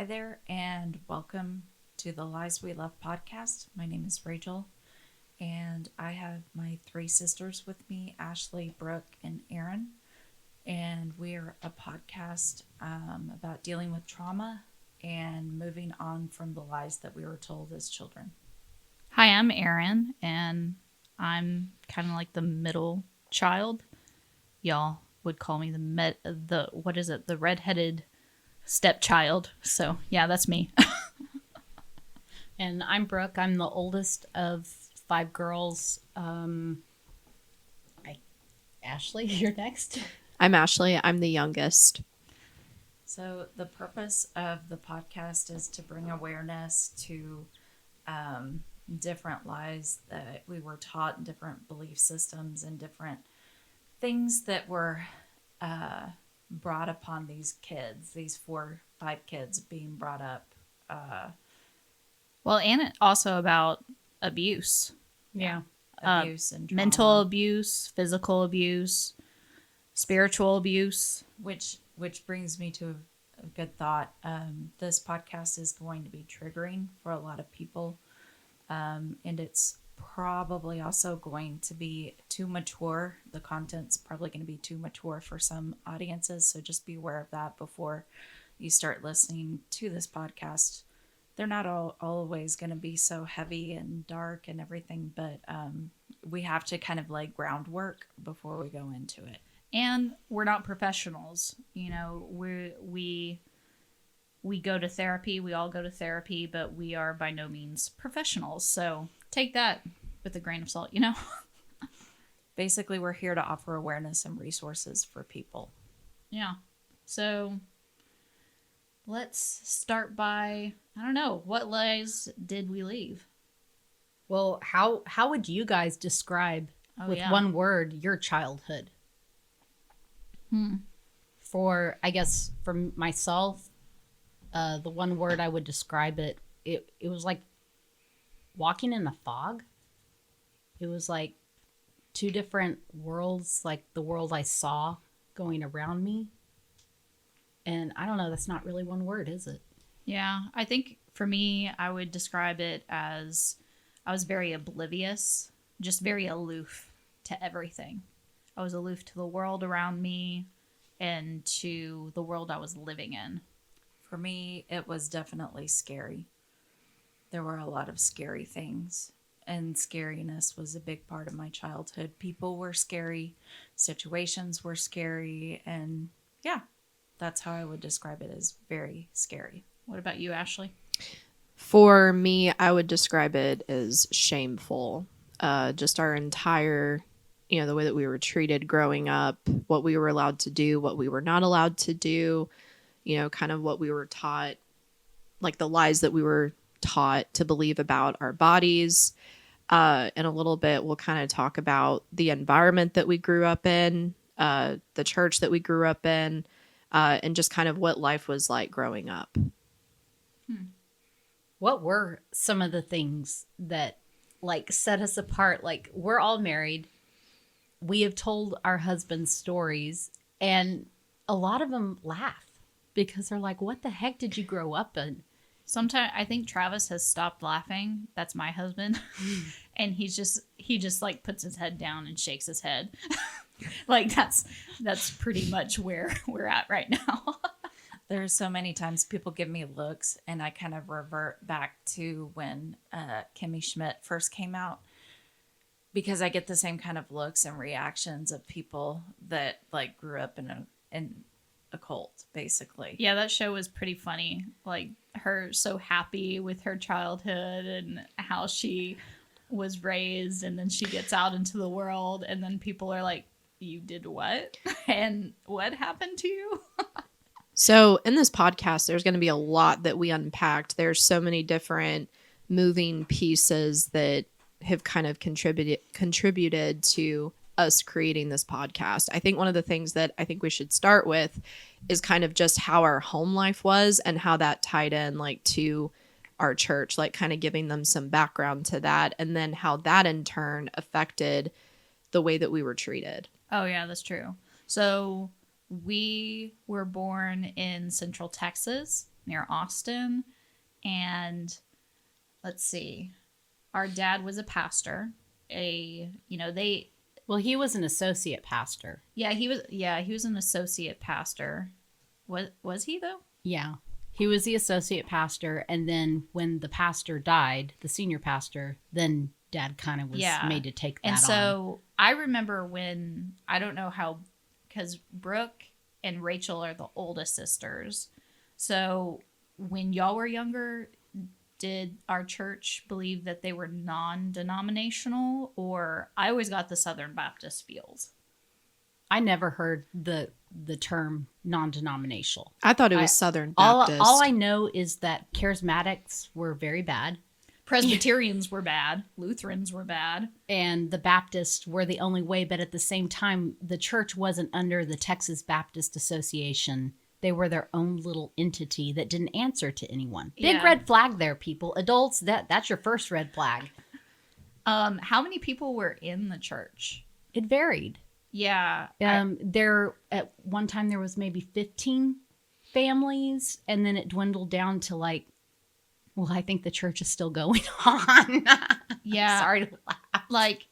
Hi there, and welcome to the Lies We Love podcast. My name is Rachel, and I have my three sisters with me, Ashley, Brooke, and Erin. And we're a podcast about dealing with trauma and moving on from the lies that we were told as children. Hi, I'm Erin, and I'm kind of like the middle child. Y'all would call me the redheaded stepchild. So yeah, that's me. And I'm Brooke. I'm the oldest of five girls. Ashley, you're next. I'm Ashley. I'm the youngest. So the purpose of the podcast is to bring awareness to different lies that we were taught, and different belief systems, and different things that were brought upon these kids, these 4-5 kids being brought up. Well, and also about abuse. Yeah. Abuse and trauma, mental abuse, physical abuse, spiritual abuse. Which brings me to a good thought. This podcast is going to be triggering for a lot of people, and it's probably also going to be too mature. The content's probably going to be too mature for some audiences, so just be aware of that before you start listening to this podcast. They're not always going to be so heavy and dark and everything, but we have to kind of lay groundwork before we go into it. And we're not professionals. You know, we go to therapy. We all go to therapy, but we are by no means professionals. So take that with a grain of salt, you know? Basically, we're here to offer awareness and resources for people. Yeah. So let's start by, I don't know, what lies did we leave? Well, how would you guys describe with one word your childhood? For myself, the one word I would describe it was like walking in a fog. It was like two different worlds, like the world I saw going around me. And I don't know, that's not really one word, is it? Yeah, I think for me, I would describe it as I was very oblivious, just very aloof to everything. I was aloof to the world around me and to the world I was living in. For me, it was definitely scary. There were a lot of scary things, and scariness was a big part of my childhood. People were scary, situations were scary, and yeah, that's how I would describe it, as very scary. What about you, Ashley? For me, I would describe it as shameful. Just our entire, the way that we were treated growing up, what we were allowed to do, what we were not allowed to do, kind of what we were taught, like the lies that we were taught to believe about our bodies. In a little bit, we'll kind of talk about the environment that we grew up in, the church that we grew up in, and just kind of what life was like growing up. What were some of the things that set us apart? Like, we're all married. We have told our husbands stories, and a lot of them laugh because they're like, what the heck did you grow up in? Sometimes I think Travis has stopped laughing. That's my husband. And he just like puts his head down and shakes his head. Like that's pretty much where we're at right now. There's so many times people give me looks, and I kind of revert back to when Kimmy Schmidt first came out, because I get the same kind of looks and reactions of people that like grew up in a cult, basically. Yeah, that show was pretty funny. Like her so happy with her childhood and how she was raised, and then she gets out into the world, and then people are like, you did what? And what happened to you? So in this podcast, there's going to be a lot that we unpacked. There's so many different moving pieces that have kind of contributed to us creating this podcast. I think one of the things that I think we should start with is kind of just how our home life was and how that tied in to our church, kind of giving them some background to that, and then how that in turn affected the way that we were treated. Oh yeah, that's true. So we were born in Central Texas, near Austin. And let's see, our dad was a pastor. Well, he was an associate pastor. He was an associate pastor. Was he though? Yeah. He was the associate pastor, and then when the pastor died, the senior pastor, then Dad kind of was made to take that on. And so I remember when, I don't know how, because Brooke and Rachel are the oldest sisters. So when y'all were younger, did our church believe that they were non-denominational? Or I always got the Southern Baptist feels. I never heard the term non-denominational. I thought it was Southern Baptist. All I know is that charismatics were very bad. Presbyterians were bad. Lutherans were bad. And the Baptists were the only way. But at the same time, the church wasn't under the Texas Baptist Association. They were their own little entity that didn't answer to anyone. Big red flag there, people. Adults, that's your first red flag. How many people were in the church? It varied. Yeah. There at one time there was maybe 15 families, and then it dwindled down to like, well, I think the church is still going on. Yeah. Sorry to laugh. Like,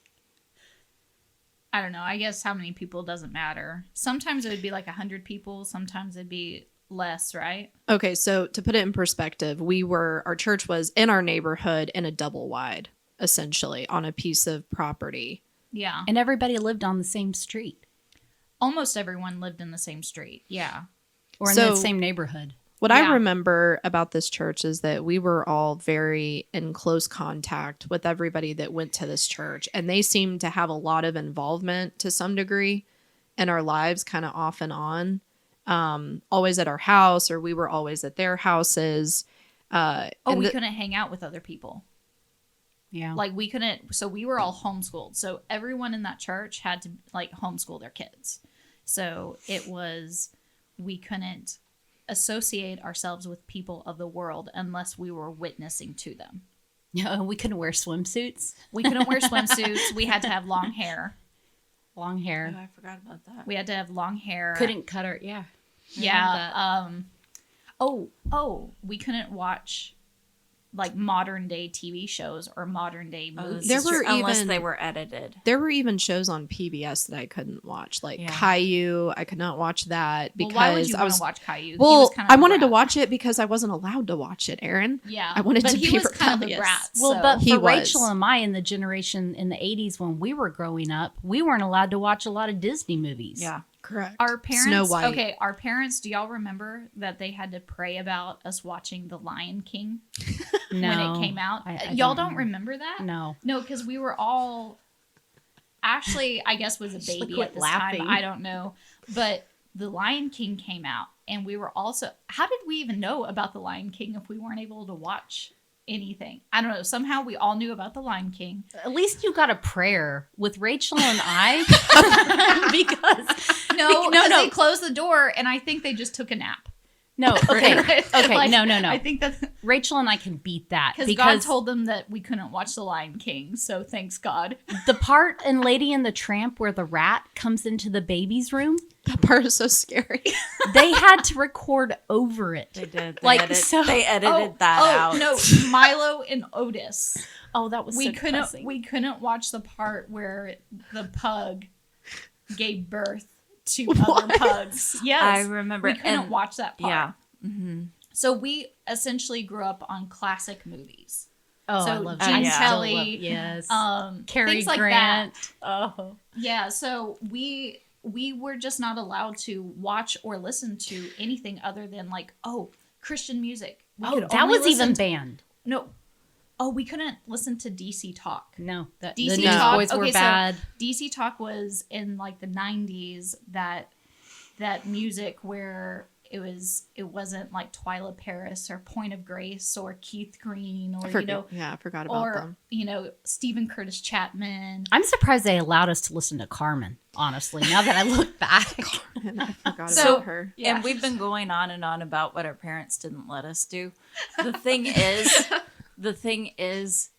I don't know. I guess how many people doesn't matter. Sometimes it would be like 100 people. Sometimes it'd be less, right? Okay, so to put it in perspective, our church was in our neighborhood in a double wide, essentially, on a piece of property. Yeah. And everybody lived on the same street. Almost everyone lived in the same street. Yeah. Or in the same neighborhood. What I remember about this church is that we were all very in close contact with everybody that went to this church. And they seemed to have a lot of involvement to some degree in our lives, kind of off and on. Always at our house, or we were always at their houses. We couldn't hang out with other people. Yeah. Like we couldn't, so we were all homeschooled. So everyone in that church had to like homeschool their kids. So we couldn't associate ourselves with people of the world unless we were witnessing to them. Yeah, we couldn't wear swimsuits. We couldn't wear swimsuits. We had to have long hair. Long hair. Oh, I forgot about that. We had to have long hair. Couldn't cut our, Yeah. We couldn't watch like modern day TV shows or modern day movies. Unless they were edited. There were even shows on PBS that I couldn't watch, like Caillou. I could not watch that because why would you want to watch Caillou? Well, I wanted to watch it because I wasn't allowed to watch it, Aaron. Yeah, I wanted to he be was kind of a rebellious. brat. Well, so. but He for was. Rachel and I in the generation in the 80s when we were growing up, we weren't allowed to watch a lot of Disney movies. Yeah. Correct. Our parents, Snow White. okay, our parents, do y'all remember that they had to pray about us watching The Lion King No. when it came out? I Y'all don't remember that? No. No, because we were all, Ashley, I guess, was a baby quit at this laughing. time. I don't know. But The Lion King came out, and we were also, how did we even know about The Lion King if we weren't able to watch anything? I don't know. Somehow we all knew about The Lion King. At least you got a prayer with Rachel and I. because No, they closed the door, and I think they just took a nap. no, okay, Like, no. I think that's Rachel and I can beat that because God told them that we couldn't watch The Lion King. So thanks God. the part in Lady and the Tramp where the rat comes into the baby's room, That part is so scary. they had to record over it. They did. They edited that out. No, Milo and Otis. Oh, that was We so couldn't. depressing. We couldn't watch the part where the pug gave birth to other pugs. Yes, I remember. We couldn't and- watch that part. Yeah. Mm-hmm. So we essentially grew up on classic movies. Oh, So I love Gene that. Kelly, Yes. Cary Cary things Grant. like that. Oh. Yeah, so we were just not allowed to watch or listen to anything other than like, Christian music. We Oh, could that only was even listen to- banned. No. Oh, we couldn't listen to DC Talk. No, the DC Newsboys Talk. were Okay, so bad. DC Talk was in like the 90s that music where it wasn't like Twyla Paris or Point of Grace or Keith Green or I forgot about them. Stephen Curtis Chapman. I'm surprised they allowed us to listen to Carmen, honestly, now that I look back. And I forgot So- about her. Yeah. And we've been going on and on about what our parents didn't let us do. The thing is,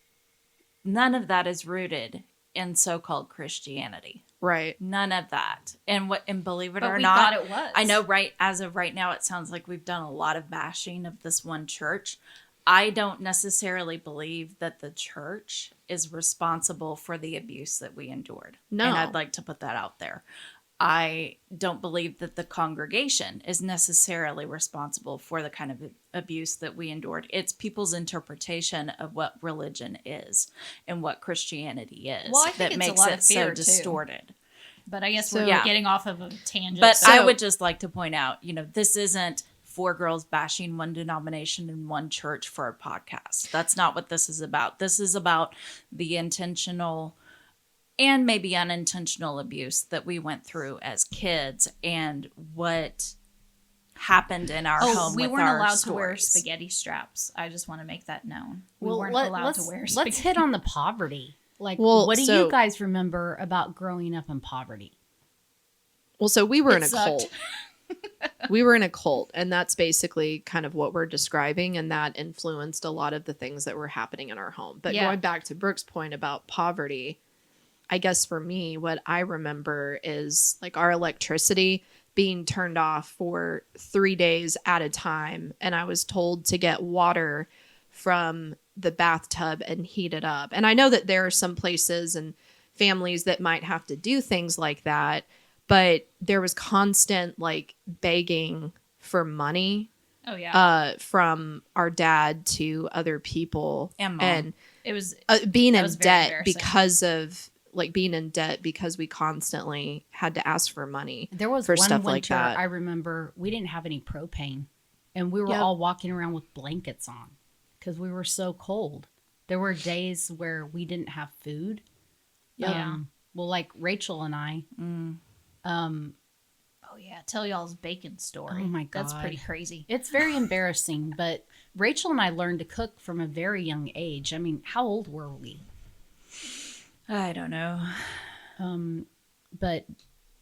none of that is rooted in so-called Christianity. Right. None of that. And believe it But or we not, thought it was. I know as of right now, it sounds like we've done a lot of bashing of this one church. I don't necessarily believe that the church is responsible for the abuse that we endured. No. And I'd like to put that out there. I don't believe that the congregation is necessarily responsible for the kind of abuse that we endured. It's people's interpretation of what religion is and what Christianity is Well, I think that it's a makes lot it of so fear, too. distorted. But I guess So- we're Yeah. getting off of a tangent. But so- I would just like to point out, this isn't four girls bashing one denomination and one church for a podcast. That's not what this is about. This is about the intentional and maybe unintentional abuse that we went through as kids and what happened in our home. we with weren't our allowed to wear stories. spaghetti straps. I just want to make that known. We Well, weren't allowed to wear spaghetti. let's hit on the poverty. Like, Well, what do so- you guys remember about growing up in poverty? Well, so we were It in a sucked. cult. We were in a cult, and that's basically kind of what we're describing, and that influenced a lot of the things that were happening in our home. But Yeah. going back to Brooke's point about poverty, I guess for me, what I remember is like our electricity being turned off for 3 days at a time, and I was told to get water from the bathtub and heat it up. And I know that there are some places and families that might have to do things like that, but there was constant like begging for money Oh yeah. from our dad to other people, And Mom. and It was being That in was very debt embarrassing. because of like being in debt because we constantly had to ask for money. There was for one stuff winter like that. I remember we didn't have any propane, and we were Yep. all walking around with blankets on because we were so cold. There were days where we didn't have food. Yeah. Well, like Rachel and I. Oh yeah, tell y'all's bacon story. Oh, my That's God. pretty crazy. It's very embarrassing, but Rachel and I learned to cook from a very young age. I mean, how old were we? I don't know. But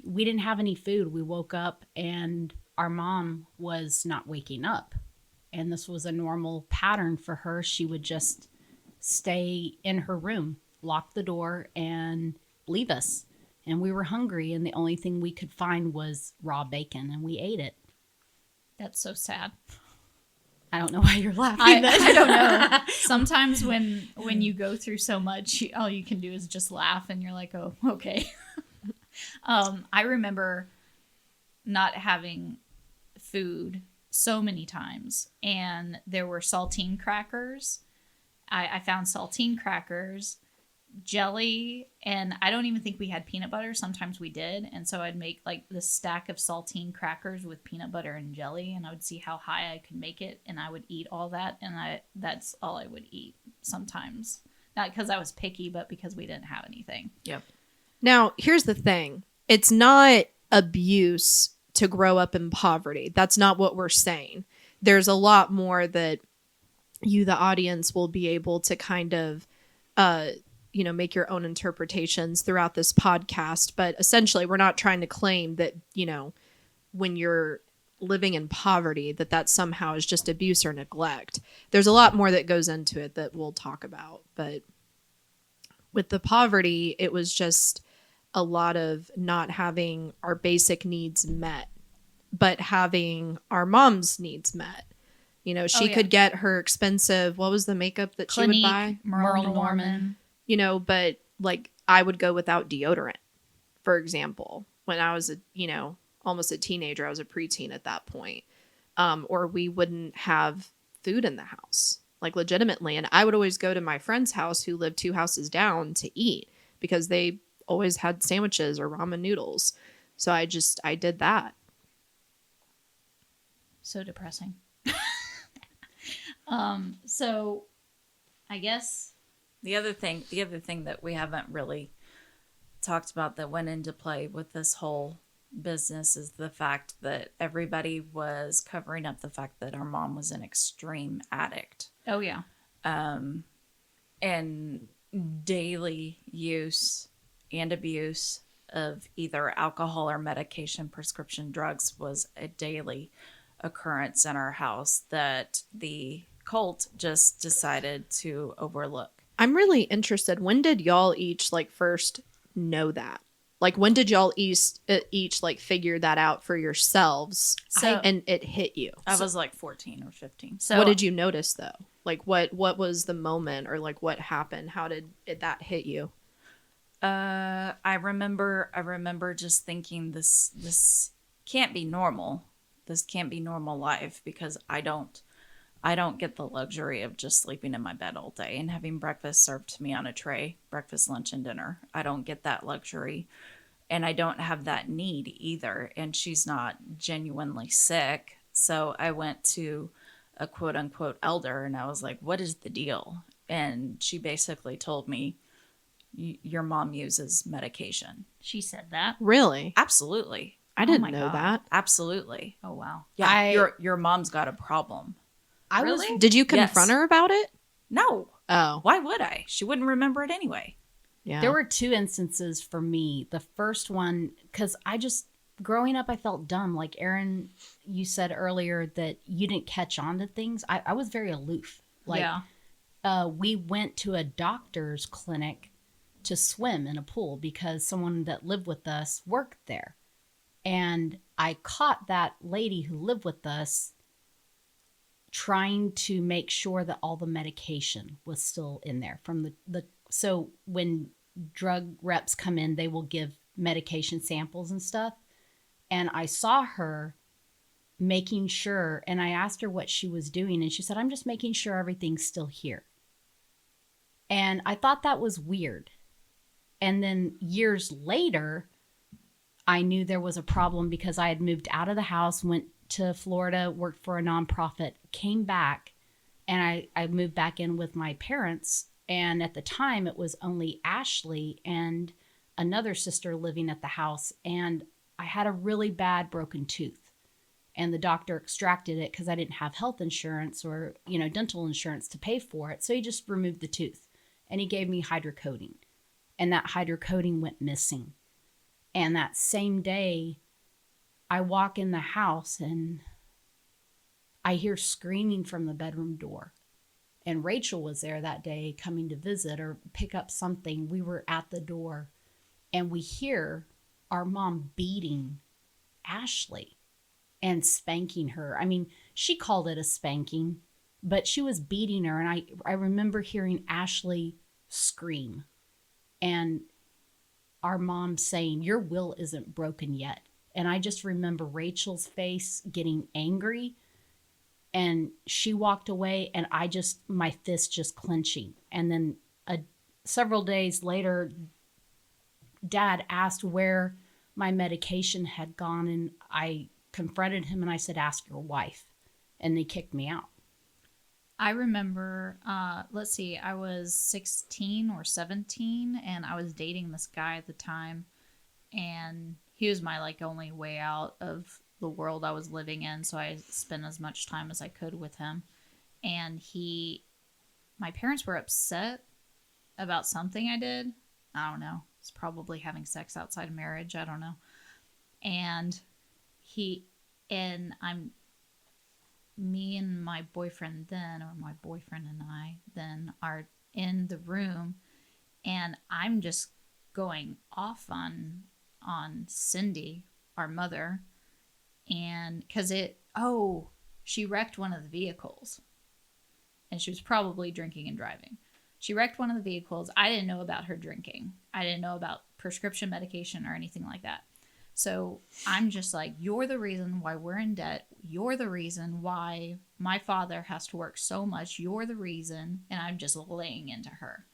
we didn't have any food. We woke up and our mom was not waking up. And this was a normal pattern for her. She would just stay in her room, lock the door, and leave us. And we were hungry, and the only thing we could find was raw bacon, and we ate it. That's so sad. I don't know why you're laughing. I don't know. Sometimes when you go through so much, all you can do is just laugh, and you're like, oh, okay. I remember not having food so many times, and there were saltine crackers. I found saltine crackers, jelly, and I don't even think we had peanut butter. Sometimes we did, and so I'd make like this stack of saltine crackers with peanut butter and jelly, and I would see how high I could make it, and I would eat all that, and that's all I would eat sometimes. Not because I was picky, but because we didn't have anything. Yep. Now, here's the thing. It's not abuse to grow up in poverty. That's not what we're saying. There's a lot more that you, the audience, will be able to kind of, make your own interpretations throughout this podcast. But essentially, we're not trying to claim that, when you're living in poverty, that somehow is just abuse or neglect. There's a lot more that goes into it that we'll talk about. But with the poverty, it was just a lot of not having our basic needs met, but having our mom's needs met. She yeah. could get her expensive, what was the makeup that she would buy? Merle Norman. But like I would go without deodorant, for example, when I was almost a teenager. I was a preteen at that point. Or we wouldn't have food in the house, like legitimately. And I would always go to my friend's house who lived 2 houses down to eat because they always had sandwiches or ramen noodles. So I did that. So depressing. So I guess The other thing that we haven't really talked about that went into play with this whole business is the fact that everybody was covering up the fact that our mom was an extreme addict. oh yeah. And daily use and abuse of either alcohol or medication, prescription drugs was a daily occurrence in our house that the cult just decided to overlook. I'm really interested. When did y'all each first know that? Like, when did y'all each like figure that out for yourselves? So- And it hit you. I was like 14 or 15. So What did you notice though? Like, what was the moment, or like what happened? How did that hit you? I remember just thinking this can't be normal. This can't be normal life, because I don't get the luxury of just sleeping in my bed all day and having breakfast served to me on a tray, breakfast, lunch, and dinner. I don't get that luxury, and I don't have that need either. And she's not genuinely sick. So I went to a quote unquote elder and I was like, what is the deal? And she basically told me, your mom uses medication. she said that. Really? Absolutely. I didn't my know God. that. Absolutely. Oh wow. Yeah. Your mom's got a problem. I Really? was Did you Yes. confront her about it? No. Oh, Why would I? She wouldn't remember it anyway. yeah. There were two instances for me. The first one, because growing up, I felt dumb. Like Aaron, you said earlier that you didn't catch on to things. I was very aloof. Like, yeah. we went to a doctor's clinic to swim in a pool because someone that lived with us worked there. And I caught that lady who lived with us trying to make sure that all the medication was still in there from so when drug reps come in, they will give medication samples and stuff. And I saw her making sure, and I asked her what she was doing, and she said, I'm just making sure everything's still here. And I thought that was weird. And then years later, I knew there was a problem because I had moved out of the house, went to Florida, worked for a nonprofit, came back, and I moved back in with my parents. And at the time, it was only Ashley and another sister living at the house. And I had a really bad broken tooth. And the doctor extracted it because I didn't have health insurance or, dental insurance to pay for it. So he just removed the tooth. And he gave me hydrocodone. And that hydrocodone went missing. And that same day, I walk in the house and I hear screaming from the bedroom door. And Rachel was there that day coming to visit or pick up something. We were at the door and we hear our mom beating Ashley and spanking her. I mean, she called it a spanking, but she was beating her. And I remember hearing Ashley scream and our mom saying, your will isn't broken yet. And I just remember Rachel's face getting angry, and she walked away, and my fist just clenching. And then several days later, Dad asked where my medication had gone, and I confronted him and I said, ask your wife. And they kicked me out. I remember, let's see, I was 16 or 17 and I was dating this guy at the time, and he was my only way out of the world I was living in. So I spent as much time as I could with him. And my parents were upset about something I did. I don't know. It's probably having sex outside of marriage. I don't know. And me and my boyfriend then, or my boyfriend and I then, are in the room, and I'm just going off on Cindy, our mother, and because she wrecked one of the vehicles, and she was probably drinking and driving. She wrecked one of the vehicles. I didn't know about her drinking. I didn't know about prescription medication or anything like that. So I'm just like, you're the reason why we're in debt. You're the reason why my father has to work so much. You're the reason. And I'm just laying into her.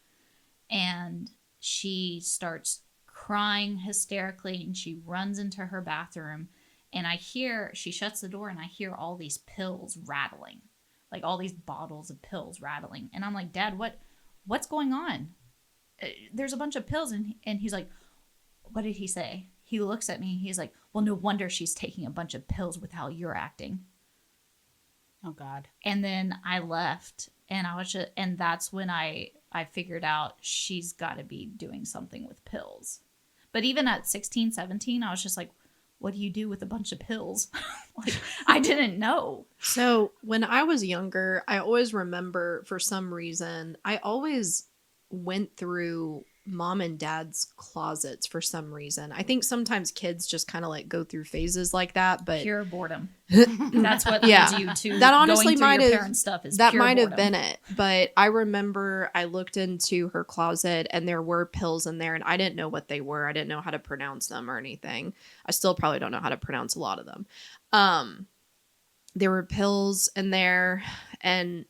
And she starts crying hysterically, and she runs into her bathroom. And she shuts the door, and I hear all these pills rattling, like all these bottles of pills rattling. And I'm like, Dad, what's going on? There's a bunch of pills. And he's like, what did he say? He looks at me. He's like, well, no wonder she's taking a bunch of pills with how you're acting. Oh, God. And then I left, and and that's when I figured out she's got to be doing something with pills. But even at 16, 17, I was just like, what do you do with a bunch of pills? I didn't know. So when I was younger, I always remember, for some reason, I always went through mom and dad's closets for some reason. I think sometimes kids just kind of like go through phases like that, but Pure boredom. That's what Yeah. leads you to that honestly going through might your have parents' stuff is that pure might have boredom. been it. But I remember I looked into her closet and there were pills in there and I didn't know what they were. I didn't know how to pronounce them or anything. I still probably don't know how to pronounce a lot of them. There were pills in there and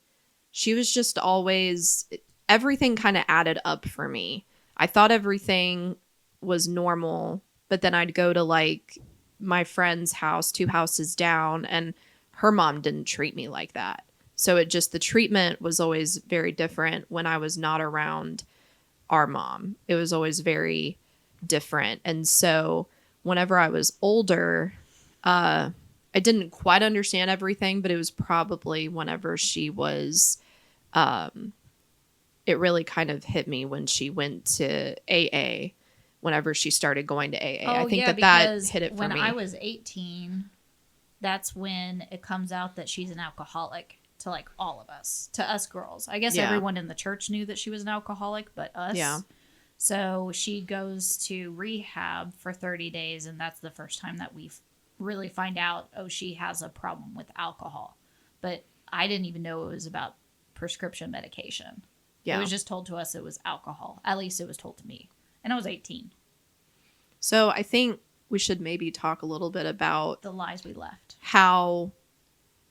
she was just always, everything kind of added up for me. I thought everything was normal, but then I'd go to like my friend's house 2 houses down and her mom didn't treat me like that. So it just, the treatment was always very different when I was not around our mom. It was always very different. And so whenever I was older, I didn't quite understand everything, but it was probably whenever she was, it really kind of hit me when she went to AA, whenever she started going to AA. I think that because hit it for when me. I was 18, that's when it comes out that she's an alcoholic to like all of us, to us girls. I guess Yeah. everyone in the church knew that she was an alcoholic, but us. Yeah. So she goes to rehab for 30 days, and that's the first time that we really find out, oh, she has a problem with alcohol. But I didn't even know it was about prescription medication. Yeah. It was just told to us it was alcohol. At least it was told to me. And I was 18. So I think we should maybe talk a little bit about The lies we left. how,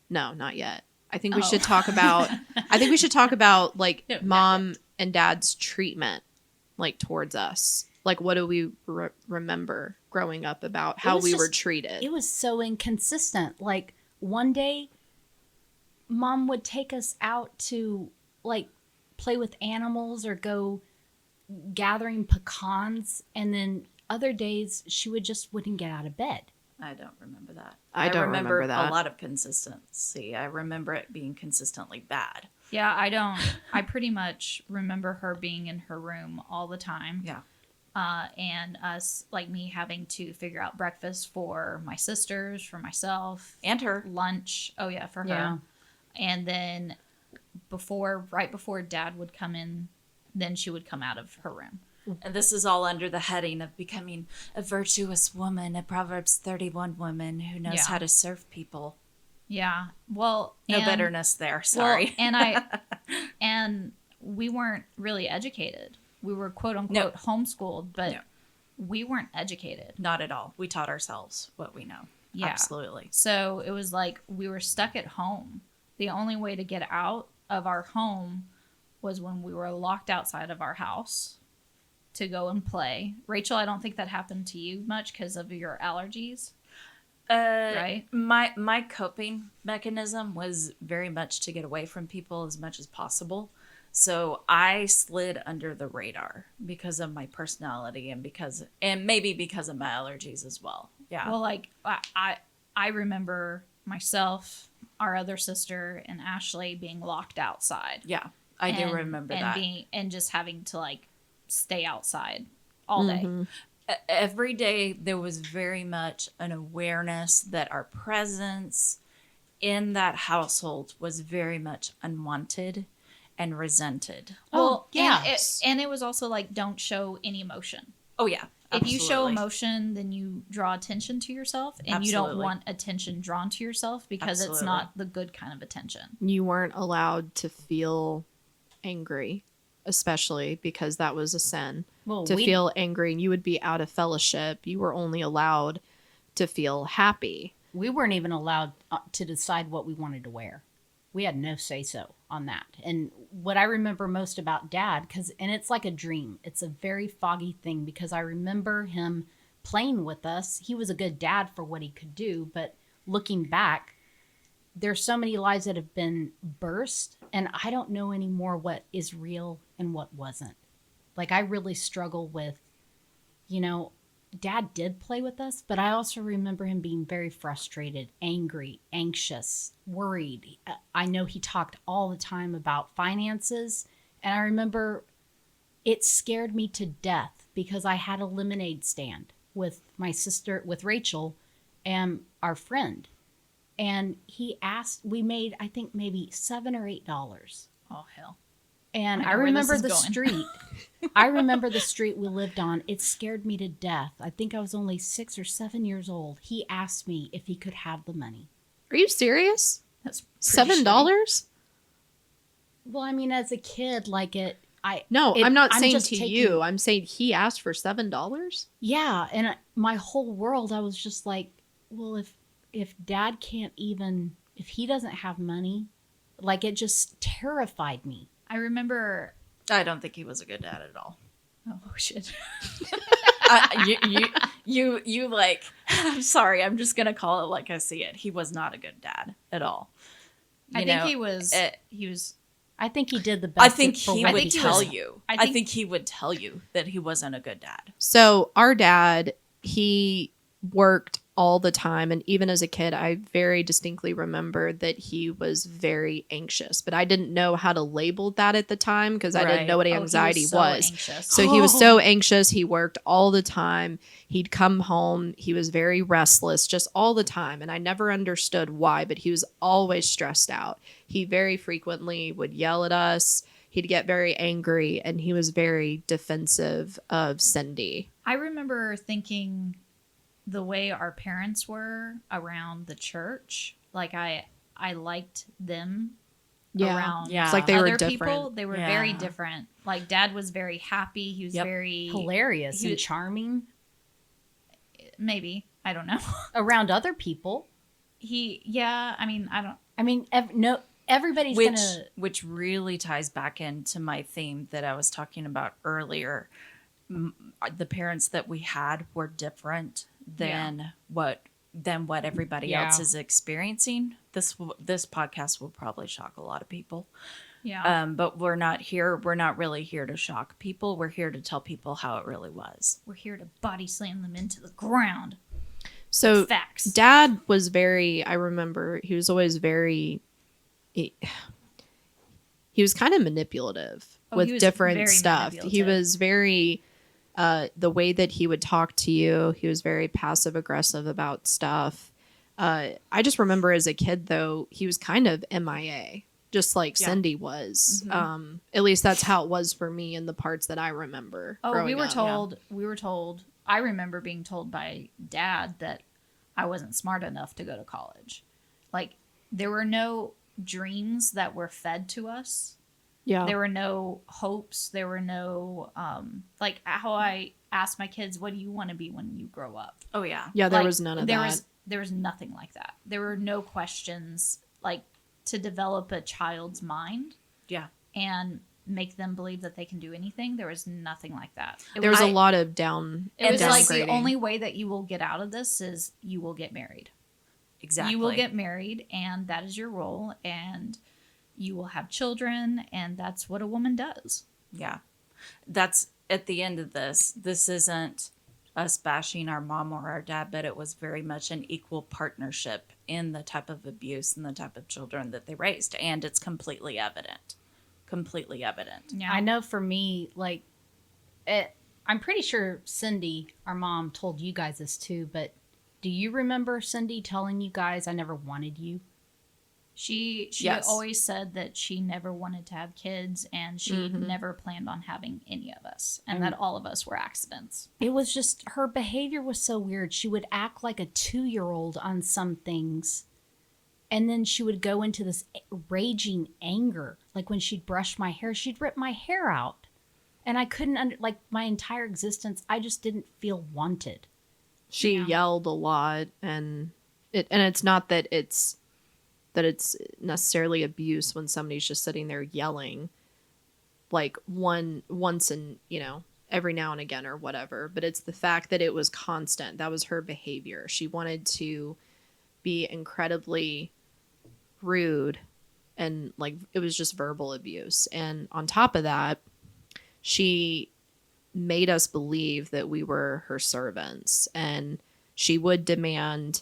no, not yet. I think we Oh. should talk about, I think we should talk about like No, not mom and dad's treatment, like towards us. Like, what do we remember growing up about how was we just- were treated? It was so inconsistent. Like one day, mom would take us out to like play with animals or go gathering pecans, and then other days she wouldn't get out of bed. I don't remember that. I don't remember that. A lot of consistency. I remember it being consistently bad. Yeah, I don't. I pretty much remember her being in her room all the time. Yeah. And us, like me, having to figure out breakfast for my sisters, for myself, And her. lunch. Oh yeah, for her. Yeah. And then right before Dad would come in, then she would come out of her room. And this is all under the heading of becoming a virtuous woman, a Proverbs 31 woman who knows Yeah. how to serve people. Yeah. Well, No and- bitterness there. Sorry. Well, and we weren't really educated. We were quote unquote homeschooled, but No. we weren't educated. Not at all. We taught ourselves what we know. Yeah. Absolutely. So it was like we were stuck at home. The only way to get out of our home was when we were locked outside of our house to go and play. Rachel, I don't think that happened to you much because of your allergies, right? My coping mechanism was very much to get away from people as much as possible. So I slid under the radar because of my personality and maybe because of my allergies as well. Yeah. Well, like I remember myself, our other sister, and Ashley being locked outside. yeah. I do and- remember and that. And just having to like stay outside all day. Every day there was very much an awareness that our presence in that household was very much unwanted and resented. Well, yeah. and it was also like don't show any emotion. Oh yeah. If you show absolutely. emotion, then you draw attention to yourself, and you don't Absolutely. want attention drawn to yourself because it's Absolutely. not the good kind of attention. You weren't allowed to feel angry, especially because that was a sin. Well, To feel angry, and you would be out of fellowship. You were only allowed to feel happy. we weren't even allowed to decide what we wanted to wear. We had no say so on that. And what I remember most about Dad, and it's like a dream. It's a very foggy thing because I remember him playing with us. He was a good dad for what he could do, but looking back, there's so many lies that have been burst, and I don't know anymore what is real and what wasn't. Like, I really struggle with, Dad did play with us, but I also remember him being very frustrated, angry, anxious, worried. I know he talked all the time about finances, and I remember it scared me to death because I had a lemonade stand with my sister, with Rachel, and our friend. And we made, I think, maybe $7 or $8. Oh hell! And I I know where this remember is the going. street. I remember the street we lived on. It scared me to death. I think I was only 6 or 7 years old. He asked me if he could have the money. Are you serious? That's pretty shitty. $7? Well, I mean, as a kid, like No, it- I'm not I'm saying just to taking- you. I'm saying he asked for $7. Yeah, and my whole world, I was just like, well, if Dad can't even, if he doesn't have money, like it just terrified me. I remember. I don't think he was a good dad at all. Oh shit! You like. I'm sorry. I'm just gonna call it like I see it. He was not a good dad at all. I think he was. He was. I think he did the best. I think for he what would he tell was- you. I I think- think he would tell you that he wasn't a good dad. So our dad, he worked all the time, and even as a kid, I very distinctly remember that he was very anxious, but I didn't know how to label that at the time because I didn't Right. know what Oh, he anxiety so was. anxious. So he was so anxious. He worked all the time. He'd come home. He was very restless just all the time. And I never understood why, but he was always stressed out. He very frequently would yell at us. He'd get very angry, and he was very defensive of Cindy. I remember thinking the way our parents were around the church, like I liked them around Yeah. It's like they were other different. people. They were very Yeah. different. Like Dad was very happy. He was Yep. very hilarious he and was- charming maybe, I don't know. around other people. I mean, I don't. I mean, everybody's which gonna. which really ties back into my theme that I was talking about earlier. The parents that we had were different than what everybody Yeah. else is experiencing. This podcast will probably shock a lot of people. Yeah. But we're not here. We're not really here to shock people. We're here to tell people how it really was. We're here to body slam them into the ground. So Facts. Dad was very, I remember he was always very, he was kind of manipulative Oh, he with was different very stuff. He manipulative. was very, the way that he would talk to you, he was very passive aggressive about stuff. I just remember as a kid, though, he was kind of MIA, just like Yeah. Cindy was. Mm-hmm. At least that's how it was for me in the parts that I remember. Oh, we growing were up. told. I remember being told by Dad that I wasn't smart enough to go to college. Like there were no dreams that were fed to us. Yeah. There were no hopes. There were no like how I asked my kids, "What do you want to be when you grow up?" Oh yeah. Yeah, there Like, was none of there that. there was nothing like that. There were no questions like to develop a child's mind Yeah. and make them believe that they can do anything. There was nothing like that. There was a I- lot of down. It was like the downgrading. only way that you will get out of this is you will get married. Exactly. You will get married, and that is your role, and you will have children, and that's what a woman does. Yeah. That's at the end of this. This isn't us bashing our mom or our dad, but it was very much an equal partnership in the type of abuse and the type of children that they raised. And it's completely evident. Completely evident. Yeah, I know for me, like, I'm pretty sure Cindy, our mom, told you guys this too, but do you remember Cindy telling you guys, I never wanted you? She Yes. always said that she never wanted to have kids, and she never planned on having any of us, and that all of us were accidents. It was just, her behavior was so weird. She would act like a 2-year-old on some things. And then she would go into this raging anger. Like when she'd brush my hair, she'd rip my hair out. And I couldn't, like my entire existence, I just didn't feel wanted. She Yeah. yelled a lot, and it's not that it's necessarily abuse when somebody's just sitting there yelling, like once and every now and again or whatever. But it's the fact that it was constant. That was her behavior. She wanted to be incredibly rude, and like it was just verbal abuse. And on top of that, she made us believe that we were her servants, and she would demand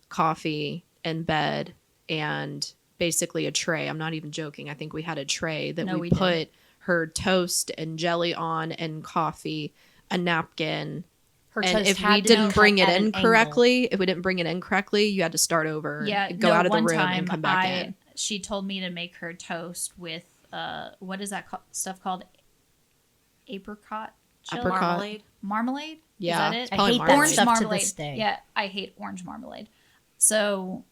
coffee and bed and basically a tray. I'm not even joking. I think we had a tray that No, we we put did. her toast and jelly on, and coffee, a napkin. Her And toast if had we to didn't be bring cut it at in an angle. correctly, if we didn't bring it in correctly, you had to start over, Yeah, go no, out of the one room time and come back in. she told me to make her toast with what is that stuff called? Apricot chill? Apricot. Marmalade. Marmalade? Yeah, Is that it's it? I probably hate marmalade. that stuff to marmalade. this day. Yeah, I hate orange marmalade. So,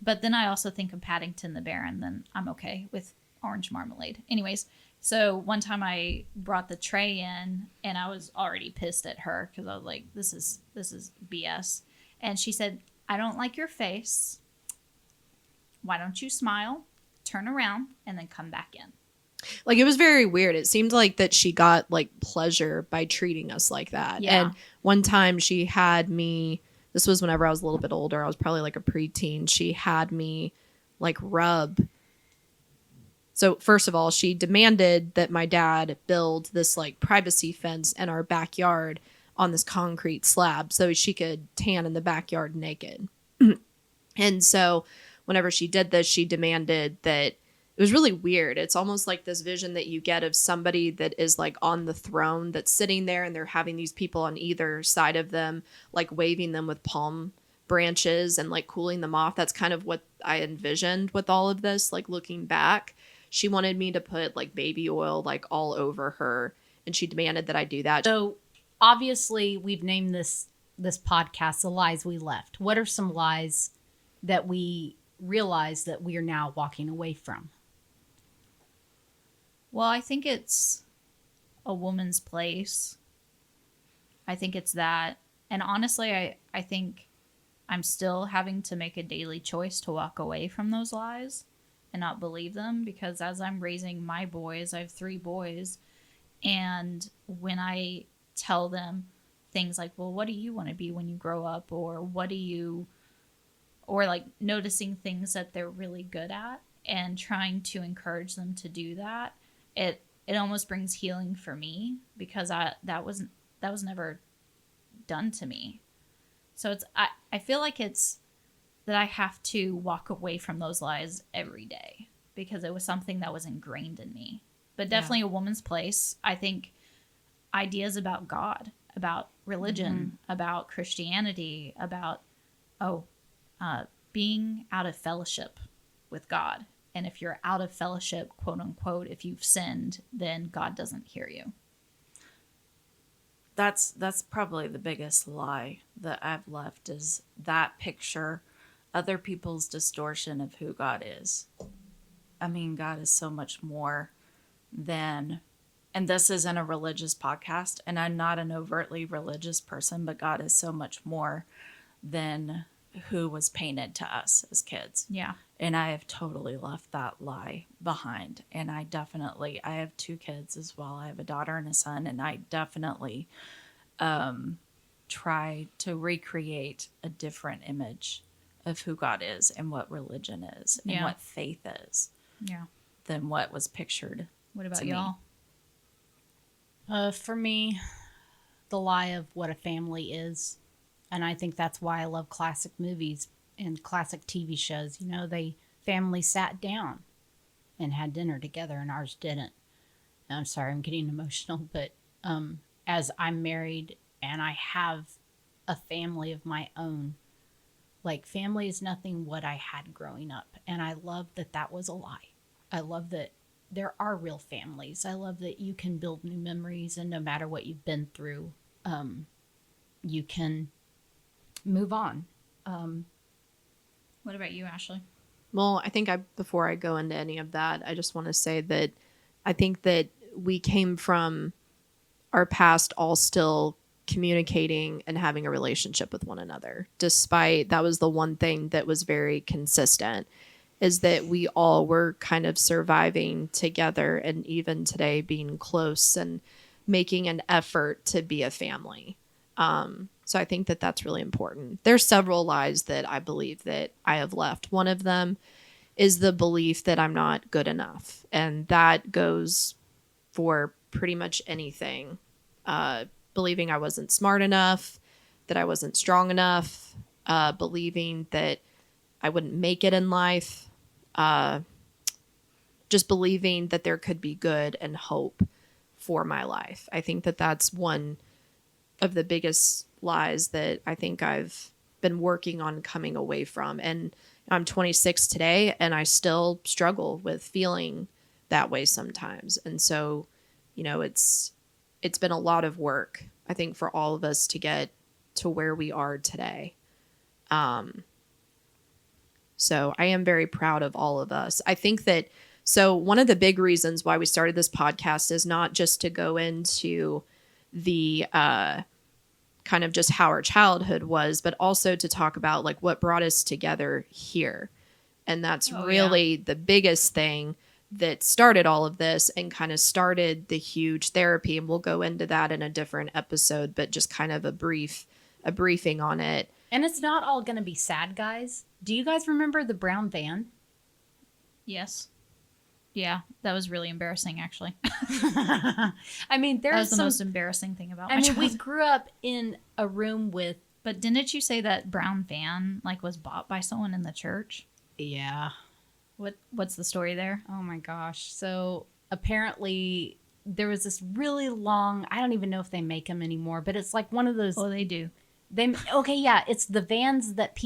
but then I also think of Paddington the Bear, and then I'm okay with orange marmalade. Anyways, so one time I brought the tray in, and I was already pissed at her because I was like, "This is BS." And she said, "I don't like your face. Why don't you smile, turn around, and then come back in?" Like, it was very weird. It seemed like that she got like pleasure by treating us like that. Yeah. And one time she had me, this was whenever I was a little bit older, I was probably like a preteen. She had me like rub. So first of all, she demanded that my dad build this like privacy fence in our backyard on this concrete slab so she could tan in the backyard naked. And so whenever she did this, she demanded that it was really weird. It's almost like this vision that you get of somebody that is like on the throne that's sitting there and they're having these people on either side of them, like waving them with palm branches and like cooling them off. That's kind of what I envisioned with all of this, like looking back. She wanted me to put like baby oil like all over her, and she demanded that I do that. So obviously we've named this podcast "The Lies We Left." What are some lies that we realize that we are now walking away from? Well, I think it's a woman's place. I think it's that. And honestly, I think I'm still having to make a daily choice to walk away from those lies and not believe them, because as I'm raising my boys, I have 3 boys, and when I tell them things like, well, what do you want to be when you grow up? Or or like noticing things that they're really good at and trying to encourage them to do that, it almost brings healing for me, because that was never done to me. So I feel like it's that I have to walk away from those lies every day, because it was something that was ingrained in me. But definitely a woman's place. I think ideas about God, about religion, about Christianity, about being out of fellowship with God. And if you're out of fellowship, quote unquote, if you've sinned, then God doesn't hear you. That's probably the biggest lie that I've left, is that picture, other people's distortion of who God is. I mean, God is so much more than, and this isn't a religious podcast, and I'm not an overtly religious person, but God is so much more than who was painted to us as kids. Yeah. And I have totally left that lie behind. And I have 2 kids as well. I have a daughter and a son, and I definitely try to recreate a different image of who God is and what religion is and what faith is than what was pictured. What about to me. y'all? For me, the lie of what a family is. And I think that's why I love classic movies and classic TV shows. You know, family sat down and had dinner together, and ours didn't. And I'm sorry, I'm getting emotional, but as I'm married and I have a family of my own, like, family is nothing what I had growing up. And I love that was a lie. I love that there are real families. I love that you can build new memories, and no matter what you've been through, you can move on. What about you, Ashley? Well, I think before I go into any of that, I just want to say that I think that we came from our past all still communicating and having a relationship with one another. Despite that was the one thing that was very consistent, is that we all were kind of surviving together, and even today being close and making an effort to be a family. So I think that that's really important. There's several lies that I believe that I have left. One of them is the belief that I'm not good enough. And that goes for pretty much anything. Believing I wasn't smart enough, that I wasn't strong enough, believing that I wouldn't make it in life, just believing that there could be good and hope for my life. I think that that's one of the biggest lies that I think I've been working on coming away from. And I'm 26 today, and I still struggle with feeling that way sometimes. And so, it's been a lot of work, I think, for all of us to get to where we are today. So I am very proud of all of us. I think that, so one of the big reasons why we started this podcast is not just to go into the kind of just how our childhood was, but also to talk about like what brought us together here. And that's really the biggest thing that started all of this and kind of started the huge therapy. And we'll go into that in a different episode, but just kind of a briefing on it. And it's not all going to be sad, guys. Do you guys remember the brown van? Yes. Yeah, that was really embarrassing, actually. I mean, That was there's the most embarrassing thing about my I mean, we childhood. grew up in a room with. But didn't you say that brown van was bought by someone in the church? Yeah. What's the story there? Oh my gosh. So apparently there was this really long. I don't even know if they make them anymore, but it's like one of those. Oh, they do. Okay, yeah, it's the vans that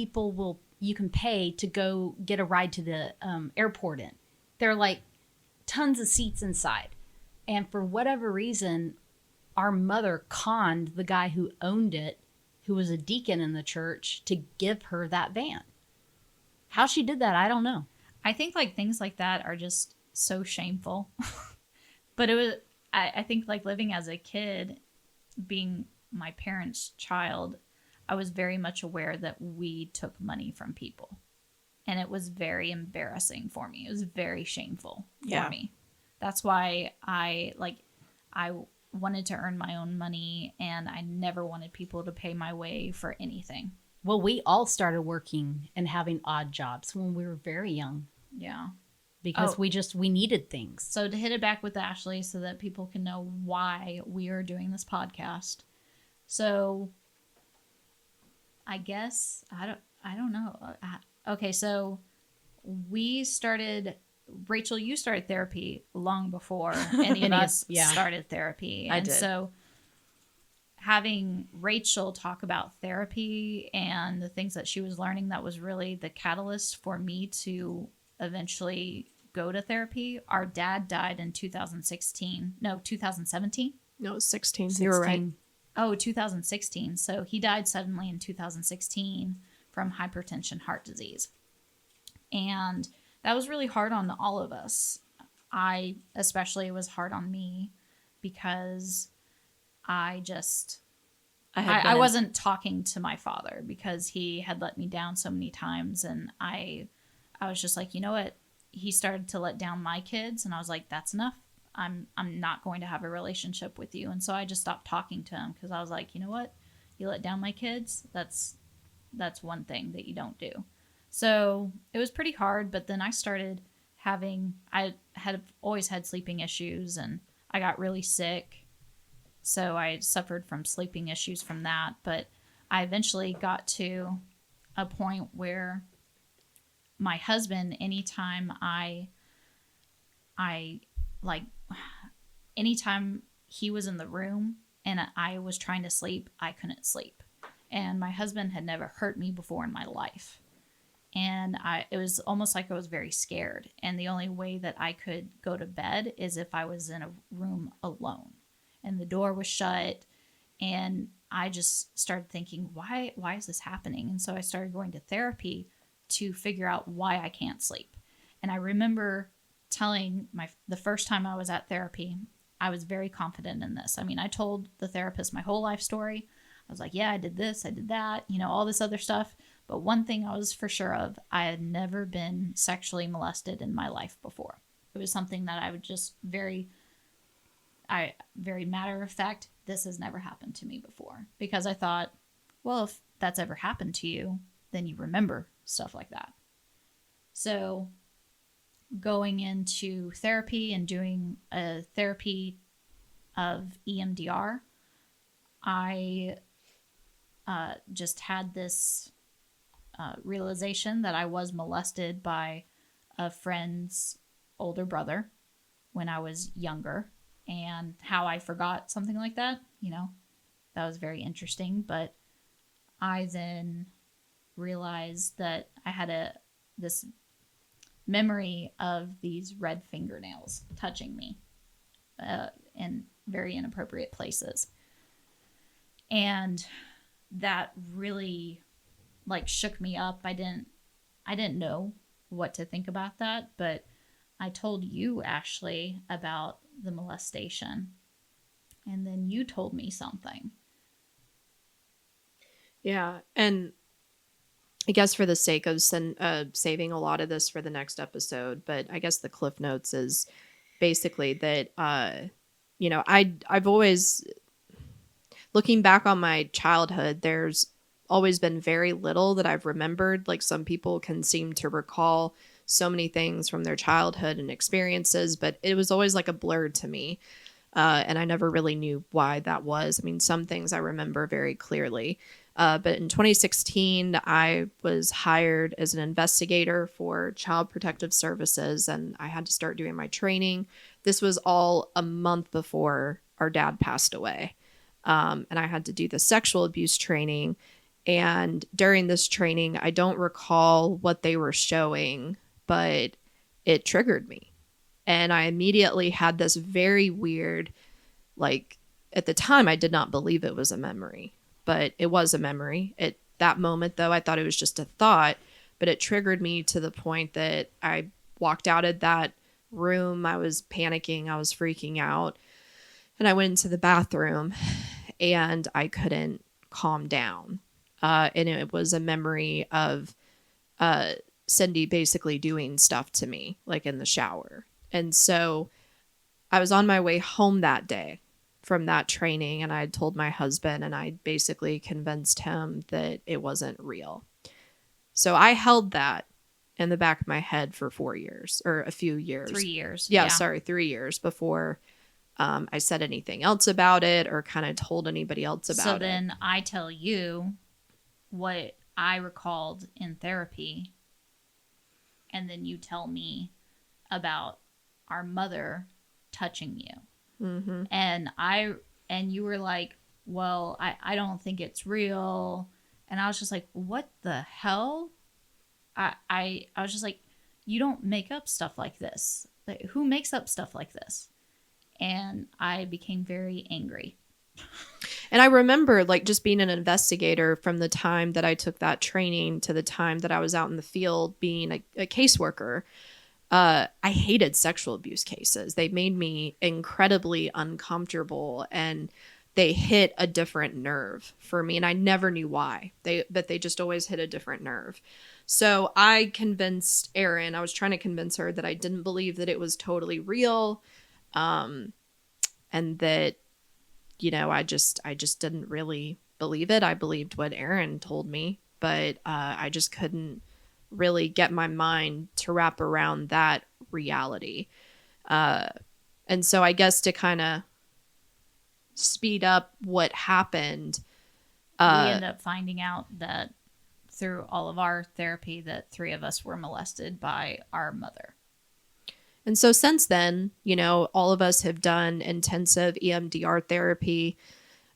you can pay to go get a ride to the airport in. They're like tons of seats inside. And for whatever reason, our mother conned the guy who owned it, who was a deacon in the church, to give her that van. How she did that, I don't know. I think things like that are just so shameful. But I think living as a kid, being my parents' child, I was very much aware that we took money from people. And it was very embarrassing for me. It was very shameful for me. That's why I wanted to earn my own money, and I never wanted people to pay my way for anything. Well, we all started working and having odd jobs when we were very young. Yeah. Because we needed things. So to hit it back with Ashley so that people can know why we are doing this podcast. So I guess I don't know. Okay, so we started. Rachel, you started therapy long before any of us started therapy, I did. So having Rachel talk about therapy and the things that she was learning, that was really the catalyst for me to eventually go to therapy. Our dad died in 2016. No, 2017. No, it was 16. You were right. Oh, 2016. So he died suddenly in 2016 from hypertension, heart disease. And that was really hard on all of us. It was hard on me because I wasn't talking to my father because he had let me down so many times. And I was just like, you know what? He started to let down my kids. And I was like, that's enough. I'm not going to have a relationship with you. And so I just stopped talking to him because I was like, you know what? You let down my kids. That's one thing that you don't do. So it was pretty hard. But then I started I had always had sleeping issues, and I got really sick. So I suffered from sleeping issues from that. But I eventually got to a point where my husband, anytime anytime he was in the room and I was trying to sleep, I couldn't sleep. And my husband had never hurt me before in my life. And it was almost like I was very scared. And the only way that I could go to bed is if I was in a room alone and the door was shut. And I just started thinking, why is this happening? And so I started going to therapy to figure out why I can't sleep. And I remember telling the first time I was at therapy, I was very confident in this. I mean, I told the therapist my whole life story. I was like, yeah, I did this, I did that, all this other stuff. But one thing I was for sure of, I had never been sexually molested in my life before. It was something that I would just very matter of fact, this has never happened to me before. Because I thought, well, if that's ever happened to you, then you remember stuff like that. So going into therapy and doing a therapy of EMDR, I just had this realization that I was molested by a friend's older brother when I was younger, and how I forgot something like that, that was very interesting. But I then realized that I had this memory of these red fingernails touching me in very inappropriate places. And that really like shook me up. I didn't know what to think about that, but I told you, Ashley, about the molestation. And then you told me something. Yeah. And I guess for the sake of saving a lot of this for the next episode, but I guess the Cliff Notes is basically that, I've always, looking back on my childhood, there's always been very little that I've remembered. Like some people can seem to recall so many things from their childhood and experiences, but it was always like a blur to me. And I never really knew why that was. I mean, some things I remember very clearly. But in 2016, I was hired as an investigator for Child Protective Services, and I had to start doing my training. This was all a month before our dad passed away. And I had to do the sexual abuse training. And during this training, I don't recall what they were showing, but it triggered me. And I immediately had this very weird, like, at the time, I did not believe it was a memory, but it was a memory. At that moment, though, I thought it was just a thought, but it triggered me to the point that I walked out of that room. I was panicking. I was freaking out. And I went into the bathroom and I couldn't calm down. And it was a memory of Cindy basically doing stuff to me, like in the shower. And so I was on my way home that day from that training, and I had told my husband, and I basically convinced him that it wasn't real. So I held that in the back of my head for 4 years, or a few years. 3 years. Yeah, sorry, 3 years before I said anything else about it or kind of told anybody else about it. So then I tell you what I recalled in therapy, and then you tell me about our mother touching you. Mm-hmm. And you were like, well, I don't think it's real. And I was just like, what the hell? I was just like, you don't make up stuff like this. Like, who makes up stuff like this? And I became very angry. And I remember like just being an investigator from the time that I took that training to the time that I was out in the field being a caseworker. I hated sexual abuse cases. They made me incredibly uncomfortable, and they hit a different nerve for me. And I never knew why. But they just always hit a different nerve. So I convinced Erin, I was trying to convince her that I didn't believe that it was totally real. And that, I just didn't really believe it. I believed what Erin told me, but I just couldn't really get my mind to wrap around that reality. And so I guess to kind of speed up what happened, We ended up finding out that through all of our therapy that 3 of us were molested by our mother. And so since then, all of us have done intensive EMDR therapy,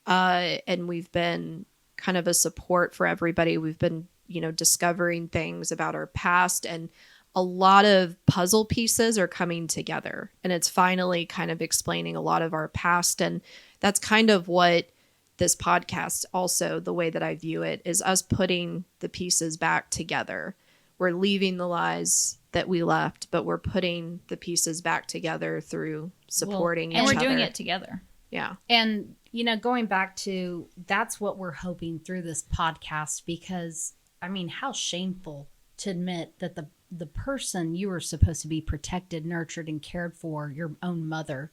and we've been kind of a support for everybody. We've been, discovering things about our past, and a lot of puzzle pieces are coming together, and it's finally kind of explaining a lot of our past. And that's kind of what this podcast, also the way that I view it, is us putting the pieces back together. We're leaving the lies that we left, but we're putting the pieces back together through supporting each other. And we're doing it together. Yeah. And, going back to, that's what we're hoping through this podcast, because, I mean, how shameful to admit that the person you were supposed to be protected, nurtured, and cared for, your own mother,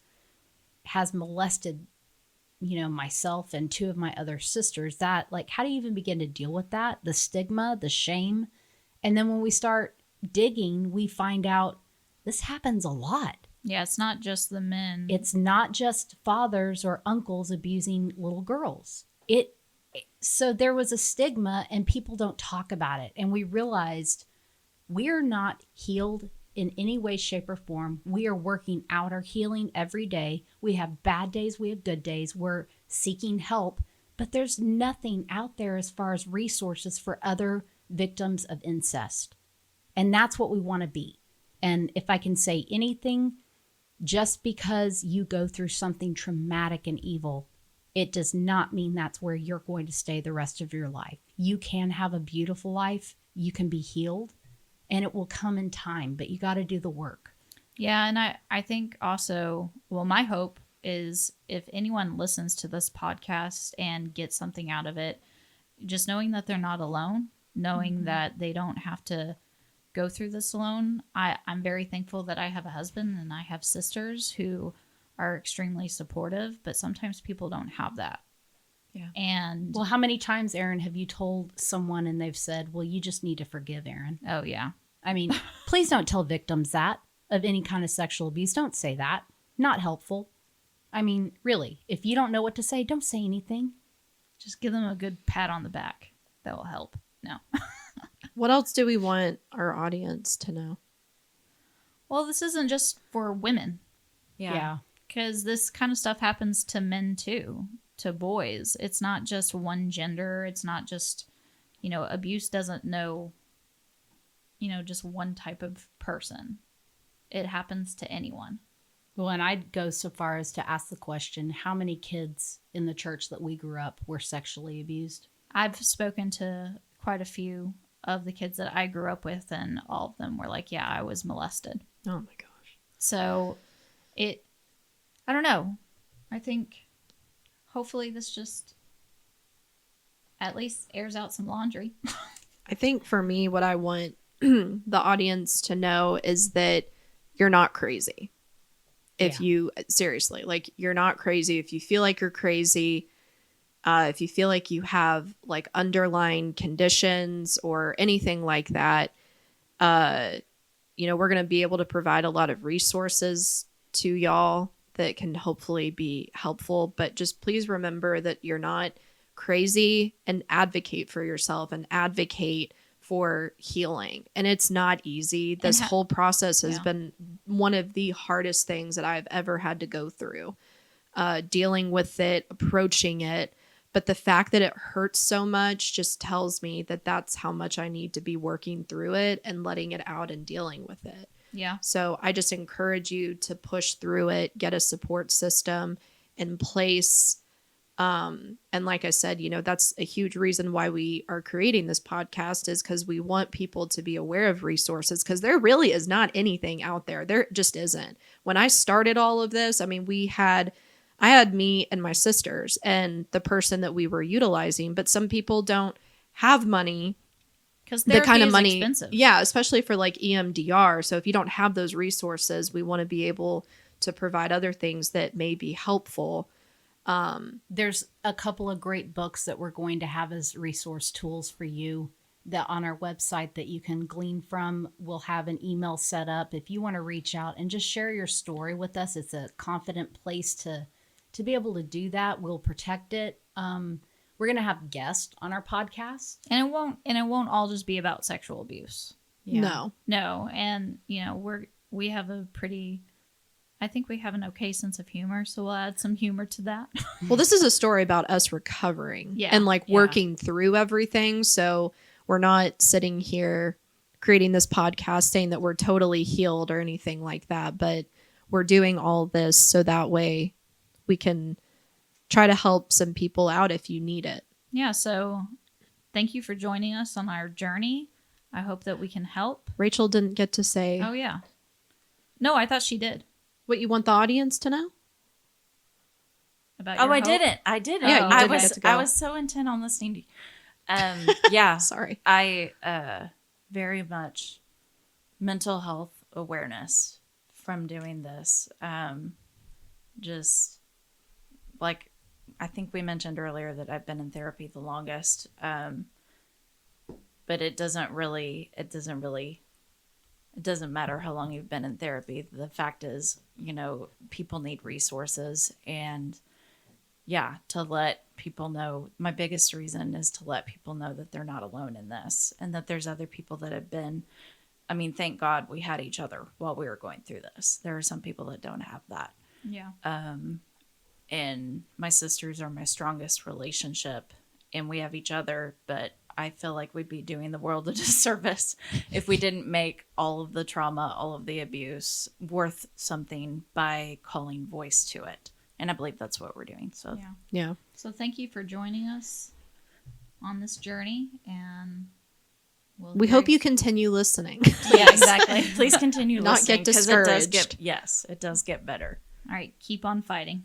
has molested, myself and 2 of my other sisters. That, like, how do you even begin to deal with that? The stigma, the shame. And then when we start digging, we find out this happens a lot. Yeah, it's not just the men. It's not just fathers or uncles abusing little girls. So there was a stigma, and people don't talk about it. And we realized we're not healed in any way, shape, or form. We are working out our healing every day. We have bad days. We have good days. We're seeking help. But there's nothing out there as far as resources for other victims of incest. And that's what we want to be. And if I can say anything, just because you go through something traumatic and evil, it does not mean that's where you're going to stay the rest of your life. You can have a beautiful life. You can be healed, and it will come in time, but you got to do the work. Yeah, and I think also, well, my hope is if anyone listens to this podcast and gets something out of it, just knowing that they're not alone, knowing that they don't have to go through this alone. I'm very thankful that I have a husband and I have sisters who are extremely supportive, but sometimes people don't have that. Yeah. And Well, how many times, Aaron, have you told someone and they've said, well, you just need to forgive Aaron? oh yeah. I mean, please don't tell victims that of any kind of sexual abuse. Don't say that. Not helpful. I mean, really, if you don't know what to say, don't say anything. Just give them a good pat on the back. That will help. No. What else do we want our audience to know? Well, this isn't just for women, Yeah. because this kind of stuff happens to men too, to boys. It's not just one gender. It's not just, abuse doesn't know, just one type of person. It happens to anyone. Well, and I'd go so far as to ask the question, how many kids in the church that we grew up were sexually abused? I've spoken to quite a few of the kids that I grew up with, and all of them were like, yeah, I was molested. Oh my gosh. So I don't know. I think hopefully this just at least airs out some laundry. I think for me, what I want the audience to know is that you're not crazy. If you seriously, like, you're not crazy. If you feel like you're crazy, if you feel like you have like underlying conditions or anything like that, we're going to be able to provide a lot of resources to y'all that can hopefully be helpful. But just please remember that you're not crazy, and advocate for yourself and advocate for healing. And it's not easy. This whole process has been one of the hardest things that I've ever had to go through, dealing with it, approaching it. But the fact that it hurts so much just tells me that that's how much I need to be working through it and letting it out and dealing with it. Yeah. So I just encourage you to push through it, get a support system in place. And like I said, that's a huge reason why we are creating this podcast, is because we want people to be aware of resources, because there really is not anything out there. There just isn't. When I started all of this, I mean, I had me and my sisters and the person that we were utilizing, but some people don't have money. Because The kind of money, expensive. yeah, especially for like EMDR. So if you don't have those resources, we want to be able to provide other things that may be helpful. There's a couple of great books that we're going to have as resource tools for you that on our website that you can glean from. We'll have an email set up if you want to reach out and just share your story with us. It's a confident place to be able to do that. We'll protect it. We're going to have guests on our podcast. And it won't all just be about sexual abuse. No. No. And, we have I think we have an okay sense of humor, so we'll add some humor to that. Well, this is a story about us recovering Yeah, and like yeah. working through everything. So we're not sitting here creating this podcast saying that we're totally healed or anything like that, but we're doing all this so that way we can try to help some people out if you need it. Yeah, so thank you for joining us on our journey. I hope that we can help. Rachel didn't get to say Oh, yeah. No, I thought she did. what you want the audience to know. About Oh, your I hope. didn't. I didn't. Yeah, you I didn't was get to go. I was so intent on listening to you. Yeah. Sorry. I very much mental health awareness from doing this. Just like I think we mentioned earlier that I've been in therapy the longest. But it doesn't matter how long you've been in therapy. The fact is, people need resources, and to let people know. My biggest reason is to let people know that they're not alone in this, and that there's other people that have been. I mean, thank God we had each other while we were going through this. There are some people that don't have that. Yeah. And my sisters are my strongest relationship, and we have each other, but I feel like we'd be doing the world a disservice if we didn't make all of the trauma, all of the abuse worth something by calling voice to it. And I believe that's what we're doing. So Yeah. Yeah. So thank you for joining us on this journey, and We hope you continue listening. yeah, exactly. Please continue Not listening get 'cause it does discouraged. it does get better. All right, keep on fighting.